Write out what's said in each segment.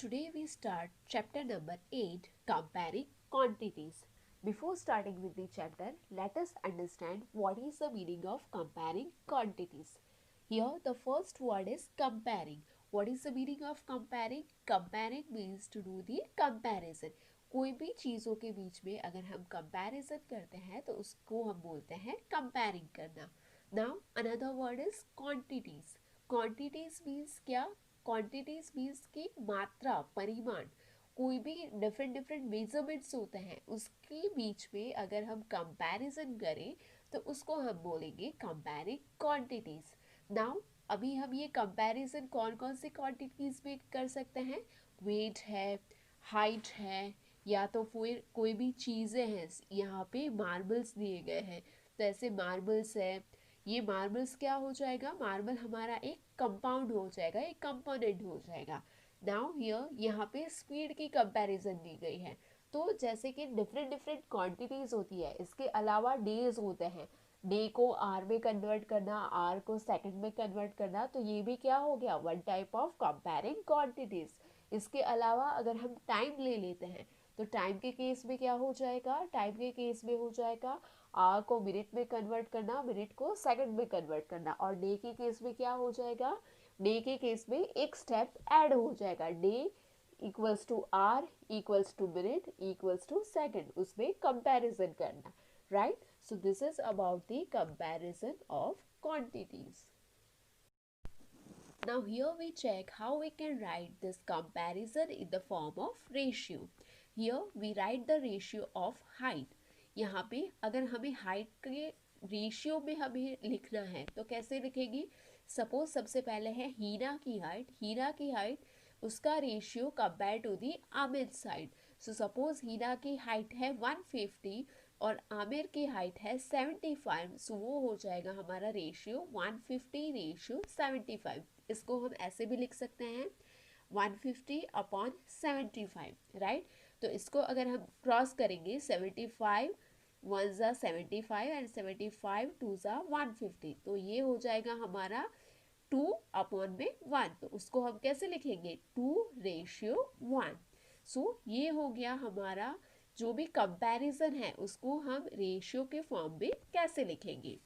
Today we start chapter number 8, comparing quantities. Before starting with the chapter, let us understand what is the meaning of comparing quantities. Here the first word is comparing. What is the meaning of comparing? Comparing means to do the comparison. कोई भी चीज़ों के बीच में अगर हम comparison करते हैं तो उसको हम बोलते हैं कंपेयरिंग करना. Now another word is quantities. Quantities means क्या? क्वांटिटीज मीन्स की मात्रा, परिमाण. कोई भी डिफरेंट डिफरेंट मेजरमेंट्स होते हैं उसके बीच में अगर हम कंपैरिजन करें तो उसको हम बोलेंगे कंपेयरिंग क्वांटिटीज. नाउ अभी हम ये कंपैरिजन कौन कौन सी क्वांटिटीज में कर सकते हैं? वेट है, हाइट है, या तो फिर कोई भी चीज़ें हैं. यहाँ पे मार्बल्स दिए गए हैं तो ऐसे मार्बल्स है. ये मार्बल्स क्या हो जाएगा? मार्बल हमारा एक कंपाउंड हो जाएगा, एक कंपोनेंट हो जाएगा. नाउ हियर यहाँ पे स्पीड की कंपैरिजन दी गई है. तो जैसे कि डिफरेंट डिफरेंट क्वांटिटीज होती है, इसके अलावा डेज होते हैं. डे को आर में कन्वर्ट करना, आर को सेकंड में कन्वर्ट करना, तो ये भी क्या हो गया? One type of comparing quantities. इसके अलावा अगर हम टाइम ले लेते हैं तो टाइम के केस में क्या हो जाएगा? टाइम के केस में हो जाएगा आवर को मिनट में कन्वर्ट करना, मिनट को सेकंड में कन्वर्ट करना. और डे के केस में क्या हो जाएगा? डे के केस में एक स्टेप ऐड हो जाएगा. Day equals to hour equals to minute equals to second, उसमें कंपैरिजन करना. Right? So this is about the comparison of quantities. Now here we check how we can write this comparison in the form of ratio. Here we write the ratio of height. यहाँ पे अगर हमें height के ratio में हमें लिखना है तो कैसे लिखेंगे? सपोज सबसे पहले है हीना की हाइट. हीना की हाइट उसका ratio compare to the Aamir side. So suppose Heena की हाइट है 150 और आमिर की हाइट है 75. सो वो हो जाएगा हमारा रेशियो 150 रेशियो 75. इसको हम ऐसे भी लिख सकते हैं 150 अपॉन 75. राइट? तो इसको अगर हम क्रॉस करेंगे 75 वन ज़ा 75 एंड 75 टू ज़ा 150, तो ये हो जाएगा हमारा 2 अपॉन में 1. तो उसको हम कैसे लिखेंगे? 2 रेशियो 1. सो ये हो गया हमारा जो भी कंपैरिजन है उसको हम रेशियो के फॉर्म में कैसे लिखेंगे.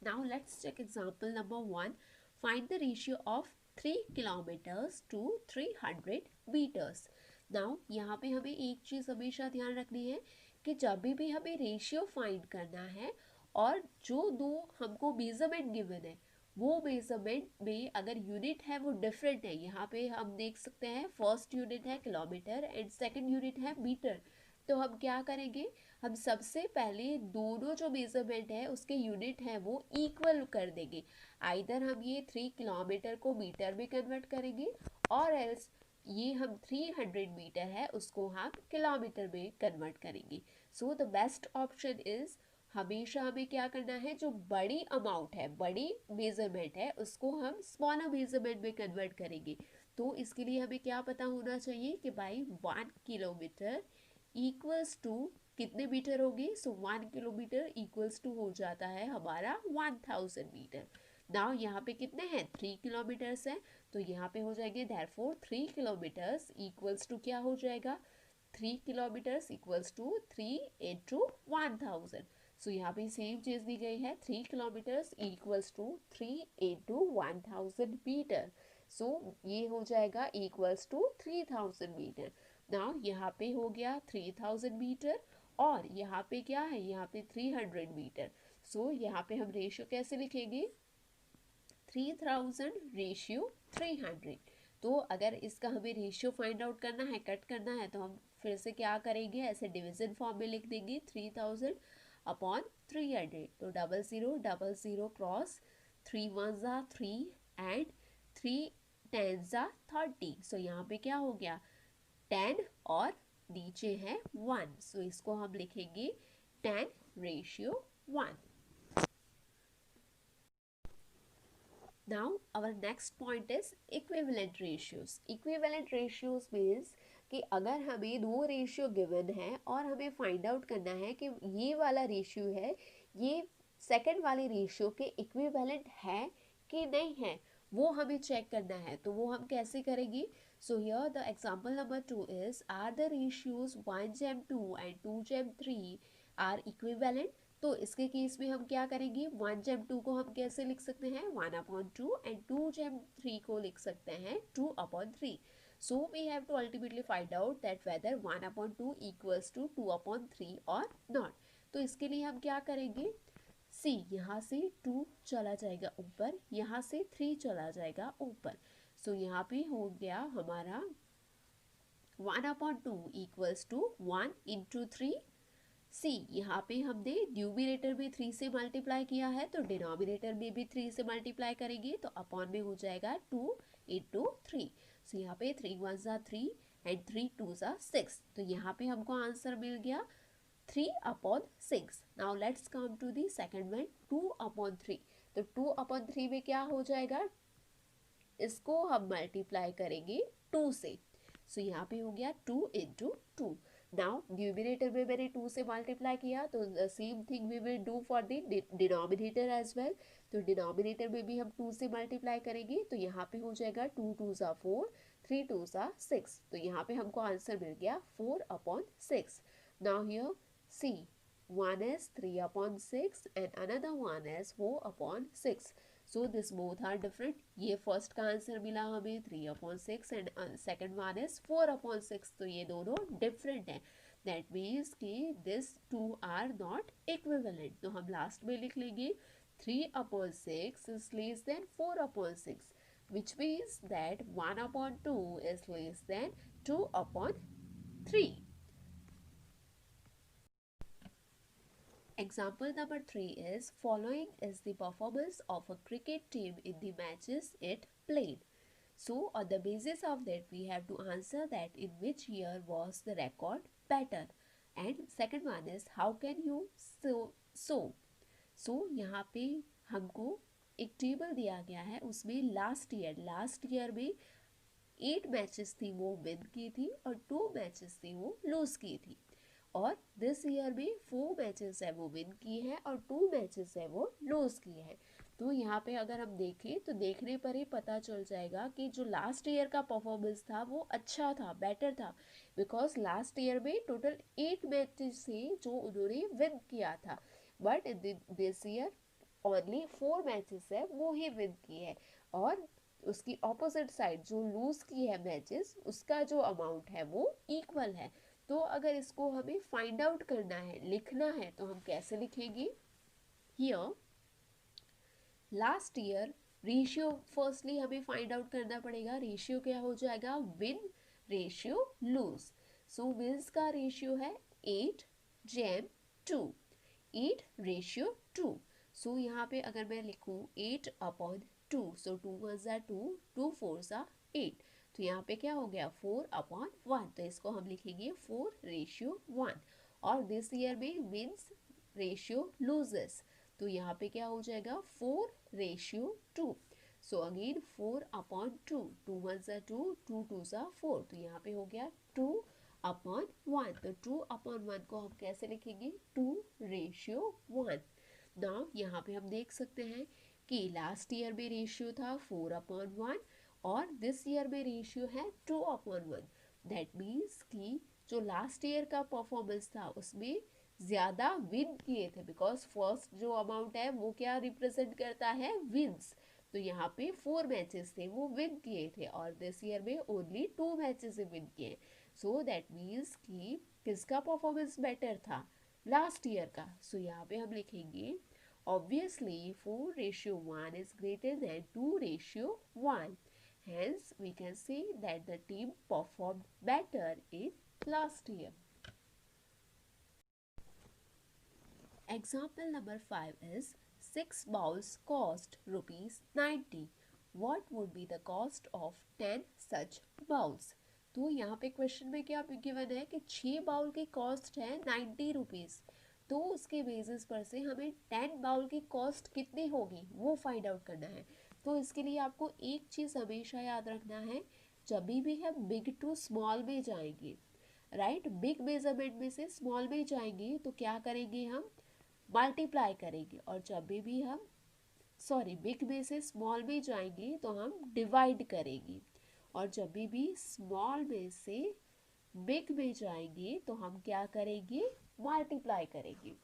Now let's check example number 1. Find the ratio of 3 kilometres to 300 metres. Now यहाँ पे हमें एक चीज़ हमेशा ध्यान रखनी है कि जब भी हमें रेशियो फाइंड करना है और जो दो हमको मेजरमेंट गिवन है वो मेजरमेंट में अगर यूनिट है वो डिफरेंट है. यहाँ पे हम देख सकते हैं फर्स्ट यूनिट है किलोमीटर एंड सेकंड यूनिट है मीटर. तो हम क्या करेंगे? हम सबसे पहले दोनों जो मेजरमेंट है उसके यूनिट है वो इक्वल कर देंगे. आइदर हम ये 3 किलोमीटर को मीटर में कन्वर्ट करेंगे और एल्स ये हम 300 मीटर है उसको हम किलोमीटर में कन्वर्ट करेंगे. So the best option is हमेशा हमें क्या करना है? जो बड़ी अमाउंट है, बड़ी मेजरमेंट है, उसको हम स्मॉलर मेजरमेंट में कन्वर्ट करेंगे. तो इसके लिए हमें क्या पता होना चाहिए कि भाई 1 किलोमीटर इक्वल्स टू कितने मीटर होगी? सो 1 किलोमीटर इक्वल्स टू हो जाता है हमारा 1000 मीटर. नाउ यहाँ पे कितने हैं? 3 किलोमीटर्स हैं तो यहाँ पे हो जाएंगे देयरफॉर 3 किलोमीटर्स इक्वल्स टू क्या हो जाएगा? 3 kilometres equals to 3 into 1000. So यहाँ पे सेम चीज़ दी गई है 3 kilometres equals to 3 into 1000 metre. So ये हो जाएगा इक्वल्स टू 3000 मीटर. नाउ यहाँ पे हो गया 3000 मीटर और यहाँ पे क्या है? यहाँ पे 300 मीटर. सो यहाँ पे हम रेशियो कैसे लिखेंगे? 3000 रेशियो 300. तो अगर इसका हमें रेशियो फाइंड आउट करना है, कट करना है, तो हम फिर से क्या करेंगे? ऐसे डिवीजन फॉर्म में लिख देंगे 3000 अपॉन 300. तो 0000 क्रॉस 3 वन ज़ा 3 एंड 3 10 ज़ा 30. सो यहाँ पे क्या हो गया? 10 और नीचे है 1. सो इसको हम लिखेंगे 10 ratio 1. Now our next point is equivalent ratios. Equivalent ratios means कि अगर हमें दो रेशियो गिवन है और हमें फाइंड आउट करना है कि ये वाला रेशियो है ये सेकंड वाले रेशियो के इक्विवेलेंट है कि नहीं है, वो हमें चेक करना है, तो वो हम कैसे करेंगे? So here the example number 2 is, are the ratios 1:2 and 2:3 are equivalent. तो इसके केस में हम क्या करेंगे? 1:2 को हम कैसे लिख सकते हैं? 1/2 एंड 2:3 को लिख सकते हैं 2/3। So we have to ultimately find out that whether 1/2 equals to 2/3 or not. तो इसके लिए हम क्या करेंगे? C, यहाँ से 2 चला जाएगा ऊपर, यहाँ से 3 चला जाएगा ऊपर। So यहाँ पे हो गया हमारा 1/2 equals to 1 into 3। सी, यहाँ पे हमने न्यूमिनेटर में 3 से मल्टीप्लाई किया है, तो डिनोमिनेटर में भी 3 से मल्टीप्लाई करेंगे, तो अपॉन में हो जाएगा 2 into 3। सो यहाँ पे 3 1 3 एंड 3 2 6। तो यहाँ पे हमको आंसर मिल गया 3/6। Now let's come to the second one, 2/3। तो 2/3 में क्या हो जाएगा? इसको हम मल्टीप्लाई करेंगे 2 से। सो यहाँ पे हो गया 2 into 2। नाउ न्यूमिनेटर में मैंने 2 से मल्टीप्लाई किया, तो the same thing we will do for the denominator as well. तो डिनोमिनेटर में भी हम 2 से मल्टीप्लाई करेंगे, तो यहाँ पे हो जाएगा 2 2 4, 3 2 6। तो यहाँ पे हमको आंसर मिल गया 4/6। Now here see, one is 3/6 and another one is 4/6. So this both are different. ये फर्स्ट का आंसर मिला हमें 3/6 एंड सेकेंड वन इज 4/6। तो ये दोनों डिफरेंट है। दैट मीन्स कि this two are not equivalent. तो हम लास्ट में लिख लेंगे 3/6 is less than 4/6, which means that 1/2 is less than 2/3. Example number 3 is, following is the performance of a cricket team in the matches it played. So on the basis of that we have to answer that in which year was the record better, and second one is how can you so यहाँ पे हमको एक table दिया गया है, उसमें last year में 8 matches थी वो विन की थी और 2 मैचेस थी वो लूज की थी, और दिस ईयर में 4 मैचेस है वो विन की है और 2 मैचेस है वो लूज की है। तो यहाँ पे अगर हम देखें तो देखने पर ही पता चल जाएगा कि जो लास्ट ईयर का परफॉर्मेंस था वो अच्छा था, बेटर था, बिकॉज लास्ट ईयर में टोटल 8 मैचेस से जो उन्होंने विन किया था, but this year only 4 matches है वो ही विन की है, और उसकी ऑपोजिट साइड जो लूज की है मैचेस, उसका जो अमाउंट है वो इक्वल है। तो अगर इसको हमें फाइंड आउट करना है, लिखना है, तो हम कैसे लिखेंगे? Here last year ratio firstly हमें फाइंड आउट करना पड़ेगा। रेशियो क्या हो जाएगा? Win ratio lose. So wins का रेशियो है 8:2, 8:2। सो यहाँ पे अगर मैं लिखूँ 8/2, सो 2 1 2, 2 4 8, तो यहाँ पे क्या हो गया 4/1। तो इसको हम लिखेंगे 4:1। और दिस ईयर में विन्स रेशियो लूजेस, तो यहाँ पे क्या हो जाएगा 4:2। सो अगेन 4/2, 2 1 2, 2 2 4, तो यहाँ पे हो गया 2/1। तो 2/1 को हम कैसे लिखेंगे? 2:1। नाउ यहाँ पे हम देख सकते हैं कि लास्ट ईयर में रेशियो था 4/1 और दिस ईयर में रेशियो है 2/1। दैट मीन्स कि जो लास्ट ईयर का परफॉर्मेंस था उसमें ज़्यादा विन किए थे, बिकॉज फर्स्ट जो अमाउंट है वो क्या रिप्रेजेंट करता है? विन्स। तो यहाँ पे 4 मैचेस थे वो विन किए थे, और दिस ईयर में ओनली 2 मैचेस विन किए। सो दैट मीन्स कि किसका परफॉर्मेंस बेटर था? लास्ट ईयर का। सो यहाँ पे हम लिखेंगे obviously 4:1 is greater than 2:1. Hence, we can say that the team performed better in last year. Example number 5 is, 6 bowls cost ₹90. What would be the cost of 10 such bowls? तो यहाँ पे question में क्या गिवन है कि 6 bowl की cost है 90 rupees. तो उसके बेसिस पर से हमें 10 बाउल की कॉस्ट कितनी होगी वो फाइंड आउट करना है। तो इसके लिए आपको एक चीज़ हमेशा याद रखना है, जब भी हम बिग टू स्मॉल में जाएंगे, राइट, बिग मेजरमेंट में से स्मॉल में जाएंगे तो क्या करेंगे? हम मल्टीप्लाई करेंगे, और जब भी हम सॉरी बिग में से स्मॉल में जाएंगे तो हम डिवाइड करेंगे, और जब भी स्मॉल में से बिग में जाएंगे तो हम क्या करेंगे, मल्टीप्लाई करेंगे,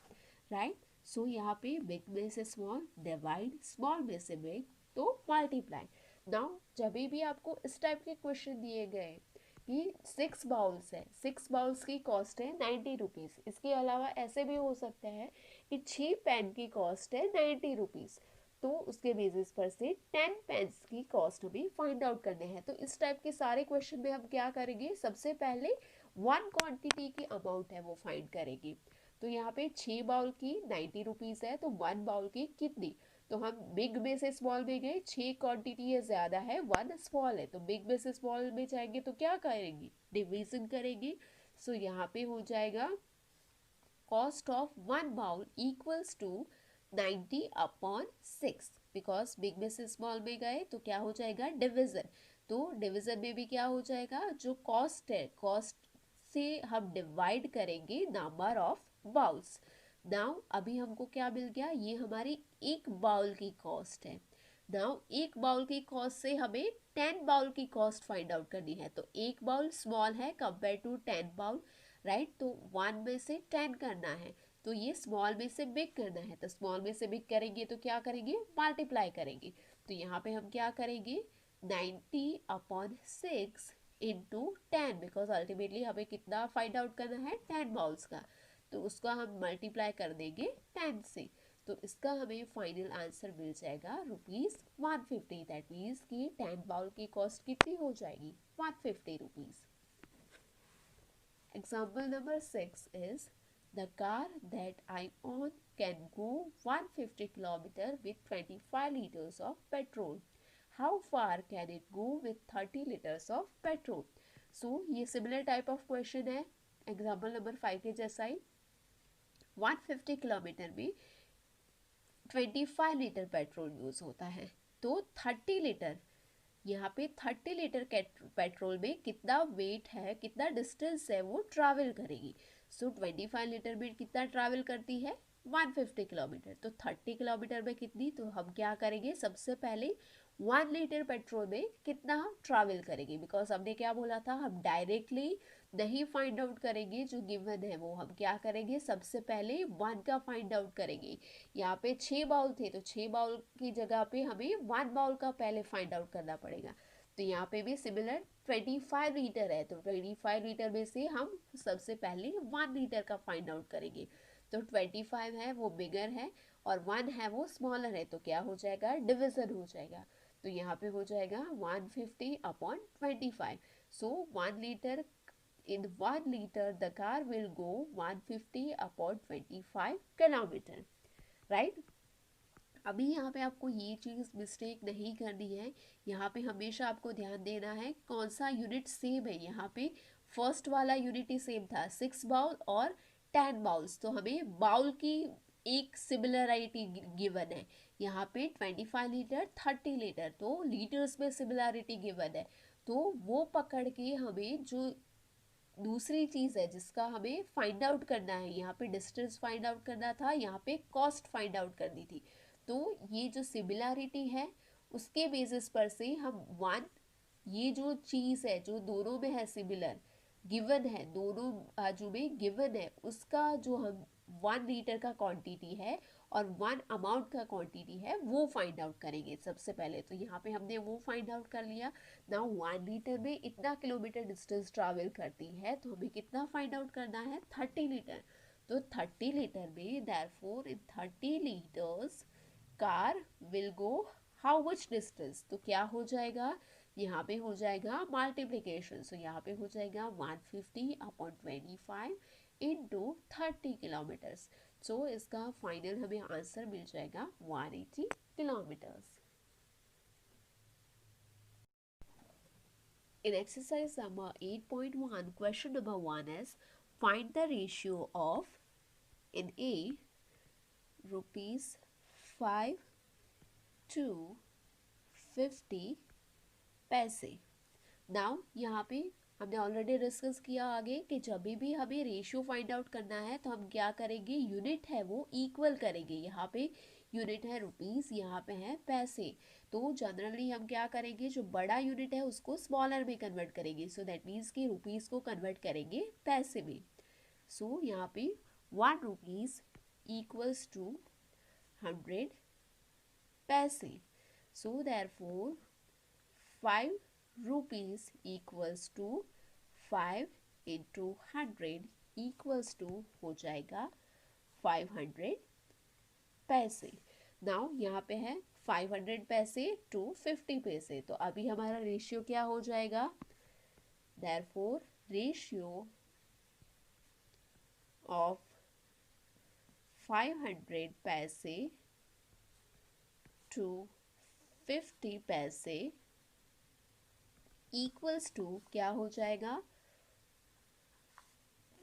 राइट। सो यहाँ पे बिग में से स्मॉल डिवाइड, स्मॉल में से बिग तो मल्टीप्लाई। नाउ जब भी आपको इस टाइप के क्वेश्चन दिए गए कि 6 बाउल्स है, 6 बाउल्स की कॉस्ट है 90 रुपीज़, इसके अलावा ऐसे भी हो सकता है कि 6 पेन की कॉस्ट है 90 रुपीज़, तो उसके बेसिस पर से 10 पेन्स की कॉस्ट हमें फाइंड आउट करने हैं। तो इस टाइप के सारे क्वेश्चन में हम क्या करेंगे, सबसे पहले वन क्वांटिटी की अमाउंट है वो फाइंड करेंगे। तो यहाँ पे 6 बाउल की 90 रुपीज़ है, तो 1 बाउल की कितनी, तो हम बिग में से स्मॉल में गए, 6 क्वांटिटी है ज़्यादा है, 1 स्मॉल है, तो बिग में से स्मॉल में जाएंगे तो क्या करेंगे, डिवीजन करेंगे। सो यहाँ पे हो जाएगा cost of 1 bowl equals to 90 upon 6, because big में से स्मॉल में गए तो क्या हो जाएगा, डिवीजन। तो डिवीजन में भी क्या हो जाएगा, जो कॉस्ट है, कॉस्ट से हम डिवाइड करेंगे नंबर ऑफ बाउल्स। नाउ अभी हमको क्या मिल गया, ये हमारी एक बाउल की कॉस्ट है। नाउ एक बाउल की कॉस्ट से हमें 10 बाउल की कॉस्ट फाइंड आउट करनी है, तो एक बाउल स्मॉल है कंपेयर टू 10 बाउल, राइट। तो 1 में से 10 करना है, तो ये स्मॉल में से बिग करना है, तो स्मॉल में से बिग करेंगे तो क्या करेंगे, मल्टीप्लाई करेंगे। तो यहाँ पे हम क्या करेंगे, 90 अपॉन 6 इंटू 10, बिकॉज अल्टीमेटली हमें कितना फाइंड आउट करना है, 10 बाउल्स का, तो उसका हम मल्टीप्लाई कर देंगे 10 से। तो इसका हमें फाइनल आंसर मिल जाएगा ₹150। दैट मीन्स कि 10 बाउल की कॉस्ट कितनी हो जाएगी, 150 rupees. Example number 6 is the car that I own can go 150 km with 25 liters of petrol. How far can it go with 30 liters of petrol? So ये similar type of question है example number 5 के जैसा ही। 150 kilometre में 25 litre petrol use होता है, तो 30 litre, यहाँ पे 30 लीटर पेट्रोल में कितना वेट है, कितना डिस्टेंस है वो ट्रैवल करेगी। सो 25 लीटर में कितना ट्रैवल करती है, 150 किलोमीटर, तो 30 किलोमीटर में कितनी, तो हम क्या करेंगे, सबसे पहले 1 लीटर पेट्रोल में कितना हम ट्रैवल करेंगे, बिकॉज हमने क्या बोला था, हम डायरेक्टली नहीं फाइंड आउट करेंगे जो गिवन है, वो हम क्या करेंगे, सबसे पहले 1 का फाइंड आउट करेंगे। यहाँ पे 6 बाउल थे, तो 6 बाउल की जगह पे हमें 1 बाउल का पहले फाइंड आउट करना पड़ेगा। तो यहाँ पे भी सिमिलर 25 लीटर है, तो 25 लीटर में से हम सबसे पहले 1 लीटर का फाइंड आउट करेंगे। तो 25 है वो बिगर है और 1 है वो स्मॉलर है, तो क्या हो जाएगा, डिविजन हो जाएगा। तो यहाँ पे हो जाएगा 150 upon 25। So 1 litre, in 1 liter the car will go 150 upon 25 kilometre, right. अभी यहाँ पे आपको ये चीज़ मिस्टेक नहीं करनी है, यहाँ पे हमेशा आपको ध्यान देना है कौन सा यूनिट सेम है। यहाँ पे फर्स्ट वाला यूनिट ही सेम था, 6 बाउल और 10 बाउल्स, तो हमें बाउल की एक सिमिलरिटी गिवन है। यहाँ पे 25 लीटर 30 लीटर, तो लीटर्स में सिमिलरिटी गिवन है, तो वो पकड़ के हमें जो दूसरी चीज़ है जिसका हमें फाइंड आउट करना है, यहाँ पे डिस्टेंस फाइंड आउट करना था, यहाँ पे कॉस्ट फाइंड आउट करनी थी। तो ये जो सिमिलरिटी है उसके बेसिस पर से हम 1, ये जो चीज़ है जो दोनों में है सिमिलर, गिवन है, दोनों बाजू में गिवन है, उसका जो हम 1 लीटर का क्वांटिटी है और 1 अमाउंट का क्वांटिटी है वो फाइंड आउट करेंगे सबसे पहले। तो यहाँ पे हमने वो फाइंड आउट कर लिया। ना 1 लीटर में इतना किलोमीटर डिस्टेंस ट्रैवल करती है, तो हमें कितना फाइंड आउट करना है, 30 लीटर। तो 30 लीटर में therefore in 30 litres car will go how much distance, तो क्या हो जाएगा, यहाँ पे हो जाएगा मल्टीप्लिकेशन। सो यहाँ पे हो जाएगा 150 अपॉन 25 इंटू 30 किलोमीटर्स। सो इसका फाइनल हमें आंसर मिल जाएगा 180 kilometres. In exercise number 8.1, question number 1 is find the ratio of, in A, rupees 5 to 50 पैसे। नाउ यहाँ पे हमने ऑलरेडी डिस्कस किया आगे कि जब भी हमें रेशियो फाइंड आउट करना है तो हम क्या करेंगे, यूनिट है वो इक्वल करेंगे। यहाँ पे यूनिट है रुपीज़, यहाँ पे है पैसे। तो जनरली हम क्या करेंगे, जो बड़ा यूनिट है उसको स्मॉलर में कन्वर्ट करेंगे। सो दैट मीन्स कि रुपीज़ को कन्वर्ट करेंगे पैसे में। सो यहाँ पे 1 रुपीज़ इक्वल्स टू 100 पैसे। सो therefore 5 rupees equals to 5 into 100 equals to हो जाएगा 500 पैसे। नाउ यहाँ पे है 500 पैसे टू 50 पैसे, तो अभी हमारा रेशियो क्या हो जाएगा, therefore रेशियो ऑफ 500 पैसे टू 50 पैसे इक्वल्स टू क्या हो जाएगा,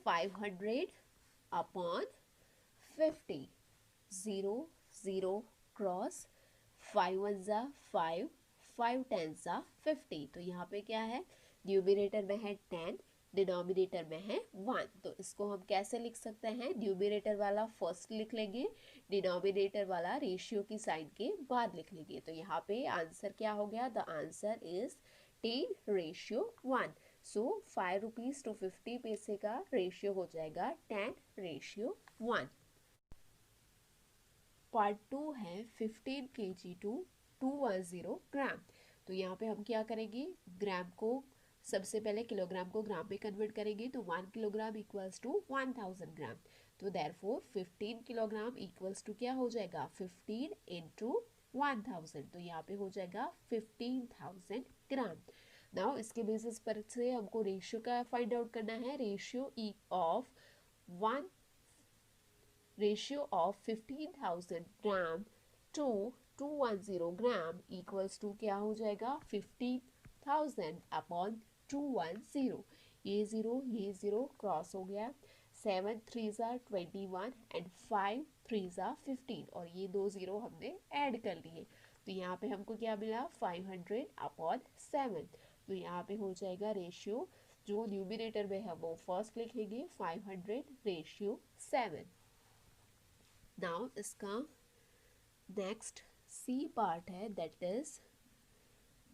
500 अपॉन 50। 0 0 क्रॉस, 5 1 जा 5, 5 10 जा 50। तो यहाँ पे क्या है, न्यूमरेटर में है 10, डिनोमिनेटर में है 1। तो इसको हम कैसे लिख सकते हैं, न्यूमरेटर वाला फर्स्ट लिख लेंगे, डिनोमिनेटर वाला रेशियो की साइन के बाद लिख लेंगे। तो यहाँ पे आंसर क्या हो गया, the answer is 10:1। So 5 rupees to 50 paise का रेशियो हो जाएगा 10:1। पार्ट 2 है 15 kg टू 210 ग्राम। तो यहाँ पे हम क्या करेंगे, ग्राम को सबसे पहले किलोग्राम को ग्राम में कन्वर्ट करेंगे। तो 1 किलोग्राम इक्वल्स टू 1000 ग्राम। तो देयरफॉर 15 किलोग्राम इक्वल्स टू क्या हो जाएगा, 15 इंटू 1000। तो यहाँ पे हो जाएगा 15,000 ग्राम। नाउ इसके बेसिस पर से हमको रेशियो का फाइंड आउट करना है। Ratio of 15,000 gram to 210 gram equals to क्या हो जाएगा, 15,000 अपॉन 210। ये ज़ीरो क्रॉस हो गया, 7 3 21 एंड 5 3 15, और ये 2 ज़ीरो हमने ऐड कर लिए। तो यहाँ पे हमको क्या मिला, 500 अपॉन 7। तो यहाँ पे हो जाएगा रेशियो, जो न्यूमिनेटर में है वो फर्स्ट लिखेंगे, 500:7। नाउ इसका नेक्स्ट सी पार्ट है, that is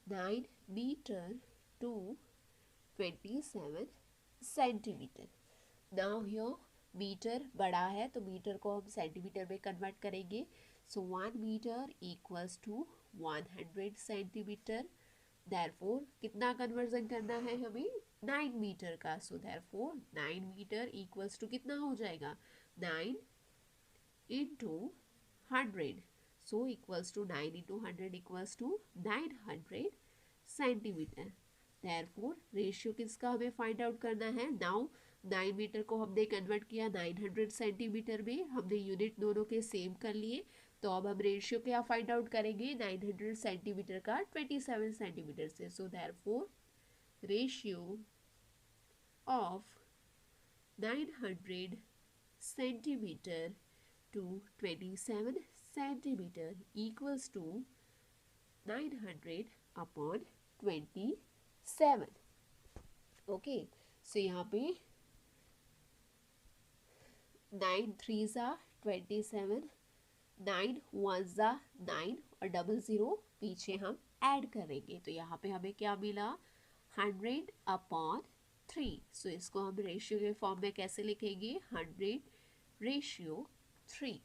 9 metre to 27 centimetre. Now here metre बड़ा है तो मीटर को हम सेंटीमीटर में कन्वर्ट करेंगे। So 1 metre equals to 100 centimetre. Therefore कितना कन्वर्जन करना है हमें, 9 मीटर का। So therefore 9 metre equals to कितना हो जाएगा, 9 into 100। So equals to 9 into 100 equals to 900 centimetre. Therefore ratio किसका हमें फाइंड आउट करना है। नाउ 9 मीटर को हमने कन्वर्ट किया 900 सेंटीमीटर में, हमने यूनिट दोनों के सेम कर लिए। तो अब हम रेशियो क्या फाइंड आउट करेंगे, 900 सेंटीमीटर का 27 सेंटीमीटर से। So therefore ratio of 900 centimetre to 27 centimeter equals to 900 upon 27। Okay, so यहाँ पे 9 3 27, 9 1 9 और 00 पीछे हम ऐड करेंगे। तो यहाँ पे हमें क्या मिला, 100 अपॉन 3। सो इसको हम रेशियो के फॉर्म में कैसे लिखेंगे, 100:3।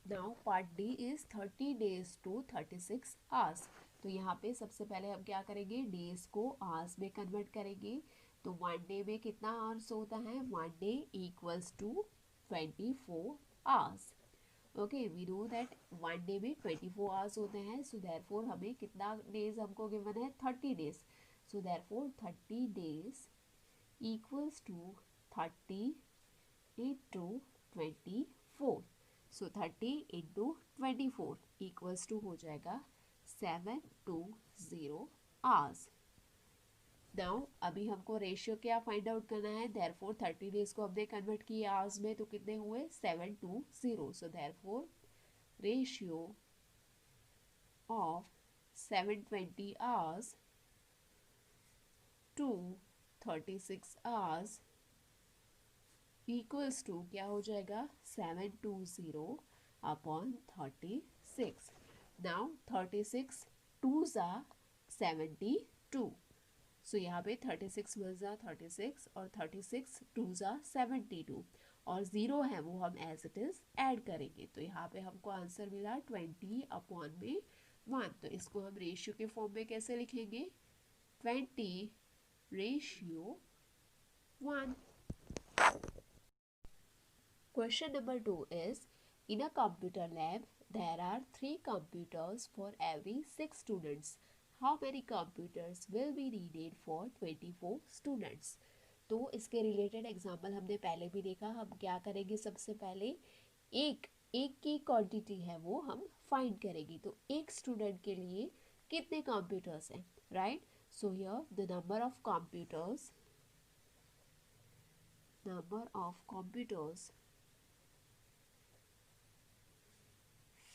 Now part D is 30 days to 36 hours। तो यहाँ पे सबसे पहले हम क्या करेंगे, डेज को आवर्स में कन्वर्ट करेंगे। तो 1 डे में कितना आवर्स होता है, 1 day equals to 24 hours. Okay, we know that 1 day में 24 आवर्स होते हैं। सो देयरफॉर हमें कितना डेज हमको गिवन है, 30 days. So therefore 30 days equals to 30 into 24। So 30 into 24 equals to हो जाएगा 720 आवर्स। नाउ अभी हमको रेशियो क्या फाइंड आउट करना है। देयरफॉर 30 डेज को हमने कन्वर्ट किए आवर्स में, तो कितने हुए, 720। So therefore ratio of 720 hours to 36 hours equals to क्या हो जाएगा, 720 upon 36. Now 36 2s are 72. सो यहाँ पे 36 1s are 36 और 36 2s are 72 और 0 है वो हम एज इट इज ऐड करेंगे। तो यहाँ पे हमको आंसर मिला 20 अपॉन में 1। तो इसको हम रेशियो के फॉर्म में कैसे लिखेंगे? 20:1। Question number 2 is, in a computer lab, there are 3 computers for every 6 students. How many computers will be needed for 24 students? तो इसके रिलेटेड एग्जाम्पल हमने पहले भी देखा। हम क्या करेंगे? सबसे पहले एक की क्वांटिटी है वो हम फाइंड करेंगे। तो एक स्टूडेंट के लिए कितने कंप्यूटर्स हैं, right? So here the number of computers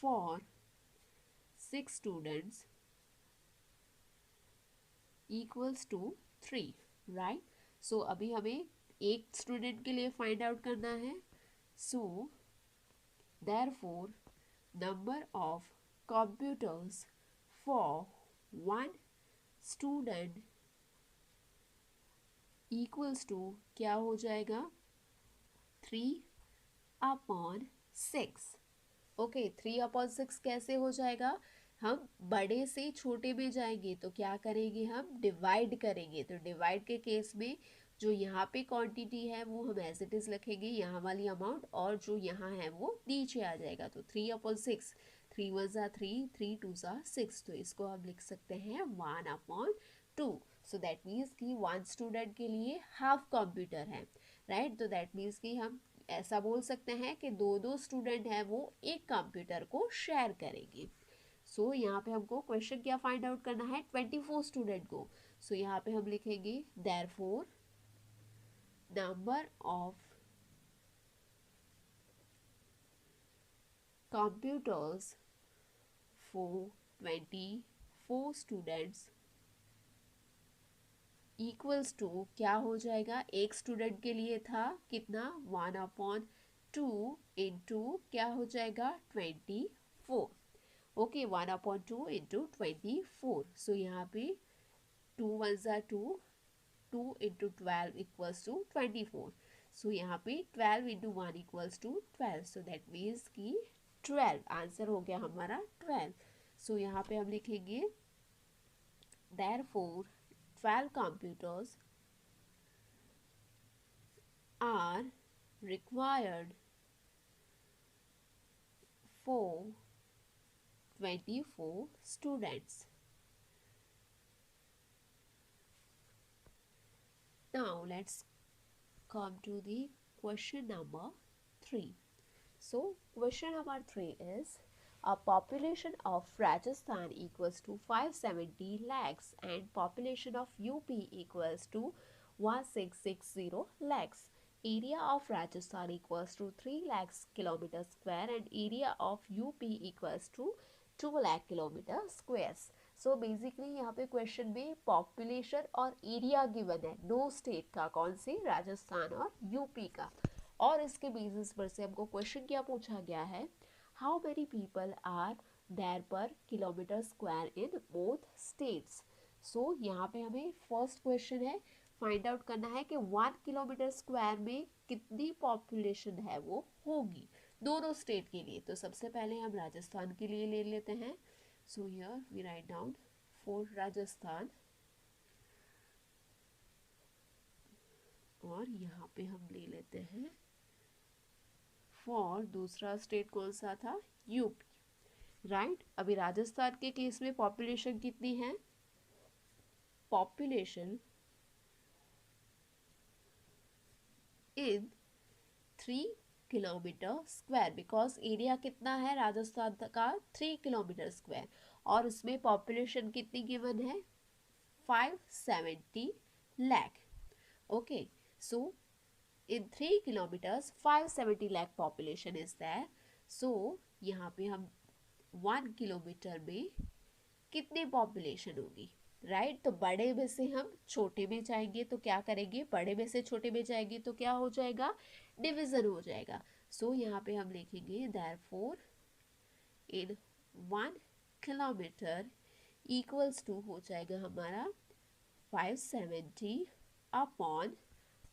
for 6 students equals to 3, right? So अभी हमें एक स्टूडेंट के लिए फाइंड आउट करना है। So therefore number of computers for one student equals to क्या हो जाएगा? 3/6। ओके, 3/6 कैसे हो जाएगा? हम बड़े से छोटे में जाएंगे तो क्या करेंगे? हम डिवाइड करेंगे। तो डिवाइड के केस में जो यहाँ पे क्वांटिटी है वो हम एज इट इज लिखेंगे, यहाँ वाली अमाउंट, और जो यहाँ है वो नीचे आ जाएगा। तो 3/6, 3 1s are 3, 3 2s are 6। तो इसको हम लिख सकते हैं 1/2। सो दैट मीन्स कि वन स्टूडेंट के लिए हाफ कंप्यूटर है, राइट? तो दैट मीन्स कि हम ऐसा बोल सकते हैं कि दो स्टूडेंट हैं वो एक कंप्यूटर को शेयर करेंगे। सो यहाँ पे हमको क्वेश्चन क्या फाइंड आउट करना है? 24 स्टूडेंट को। सो यहाँ पे हम लिखेंगे therefore number of computers for 24 students equals to क्या हो जाएगा? एक स्टूडेंट के लिए था कितना? 1/2 इंटू क्या हो जाएगा? 24। Okay, 1/2 into 24। सो यहाँ पे 2 1s are 2, 2 into 12 equals to 24। So यहाँ पे 12 into 1 equals to 12। So that means कि 12 आंसर हो गया हमारा 12। सो यहाँ पे हम लिखेंगे therefore 12 computers are required for 24 students. Now let's come to the question number 3. So question number 3 is, a population of Rajasthan equals to 570 lakhs and population of UP equals to 1660 lakhs. Area of Rajasthan equals to 3 lakhs kilometer square and area of UP equals to 2 lakh kilometer squares. So basically यहाँ पे question में population और area given है, no state का, कौन से? राजस्थान और UP का। और इसके बेसिस पर से हमको क्वेश्चन क्या पूछा गया है? How many people are there per kilometre square in both states. So यहाँ पे हमें फर्स्ट क्वेश्चन है, फाइंड आउट करना है कि 1 किलोमीटर स्क्वायर में कितनी पॉपुलेशन है वो होगी दोनों स्टेट के लिए। तो सबसे पहले हम राजस्थान के लिए ले लेते हैं। So here we write down for Rajasthan, और यहाँ पे हम ले लेते हैं फॉर दूसरा स्टेट कौन सा था? UP, right? अभी राजस्थान के केस में पॉपुलेशन कितनी है? Population in 3 kilometre square, because area कितना है राजस्थान का? 3 किलोमीटर स्क्वायर, और उसमें पॉपुलेशन कितनी गिवन है? 570 lakh। Okay, so in 3 kilometers 570 lakh population is there. So यहाँ पे हम 1 किलोमीटर में कितनी पॉपुलेशन होगी, राइट? तो बड़े में से हम छोटे में जाएंगे तो क्या करेंगे? बड़े में से छोटे में जाएंगे तो क्या हो जाएगा? डिवीजन हो जाएगा। सो यहाँ पे हम लिखेंगे therefore in 1 kilometre equals to हो जाएगा हमारा 570 अपॉन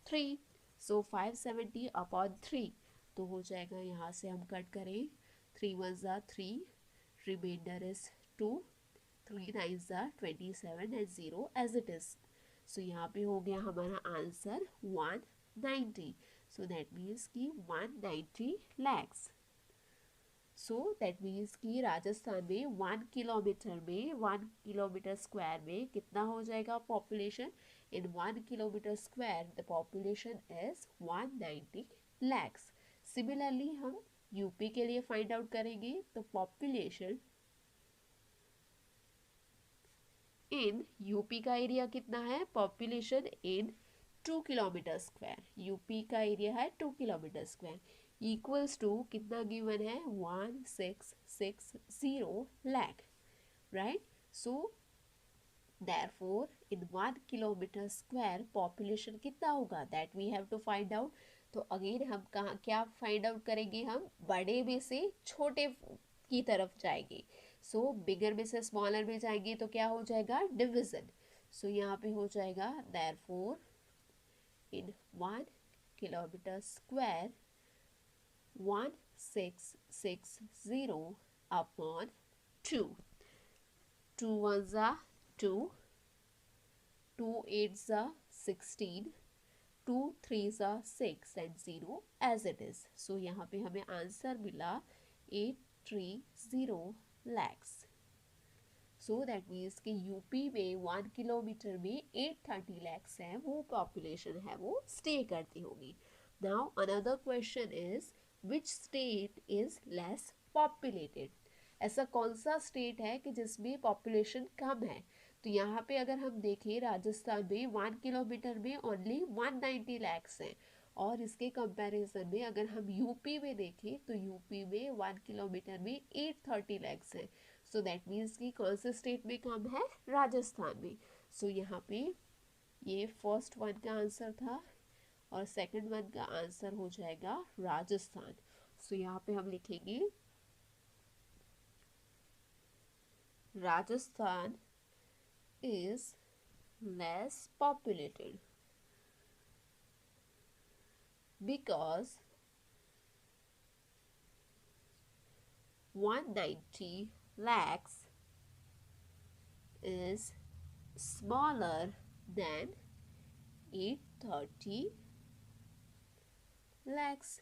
3। सो 570 अपॉन 3 तो हो जाएगा, यहाँ से हम कट करें 3 1 ज़ा 3, रिमाइंडर इज 2, 3 9 ज़ा 27 एंड 0 एज इट इज। सो यहाँ पे हो गया हमारा आंसर 190। सो दैट मीन्स कि 190 लैक्स। सो दैट मीन्स कि राजस्थान में 1 किलोमीटर में 1 किलोमीटर स्क्वायर में कितना हो जाएगा population? In 1 kilometre square the population is 190 lakhs. Similarly हम यूपी के लिए फाइंड आउट करेंगे तो पॉपुलेशन इन यूपी का एरिया कितना है? Population in 2 kilometre square, UP का एरिया है 2 किलोमीटर स्क्वायर इक्वल्स टू कितना गिवन है? 1660 lakh, right? So therefore in 1 kilometre square population कितना होगा? That we have to find out. तो अगेन हम कहाँ क्या फाइंड आउट करेंगे? हम बड़े में से छोटे की तरफ जाएंगे। सो बिगर में से स्मॉलर में जाएंगे तो क्या हो जाएगा? डिविजन। सो यहाँ पे हो जाएगा therefore in 1 kilometre square 1660 upon 2, 2 1 are 2, 2 8 are 16, 2 3 are 6 and 0 as it is. So यहाँ पे हमें आंसर मिला 830 lakhs. सो दैट मीन्स कि यूपी में 1 किलोमीटर में 830 लैक्स है, वो पॉपुलेशन है वो स्टे करती होगी। Now another question is which state is less populated? ऐसा कौन सा स्टेट है कि जिसमें पॉपुलेशन कम है? तो यहाँ पे अगर हम देखें राजस्थान में 1 किलोमीटर में ओनली 190 लैक्स हैं, और इसके कंपैरिजन में अगर हम यूपी में देखें तो यूपी में 1 किलोमीटर में 830 लैक्स हैं। सो दैट मीन्स कि कौन से स्टेट में कम है? राजस्थान में। सो यहाँ पे ये फर्स्ट वन का आंसर था और सेकंड वन का आंसर हो जाएगा राजस्थान। सो यहाँ पे हम लिखेंगे Rajasthan is less populated because 190 lakhs is smaller than 830 lakhs.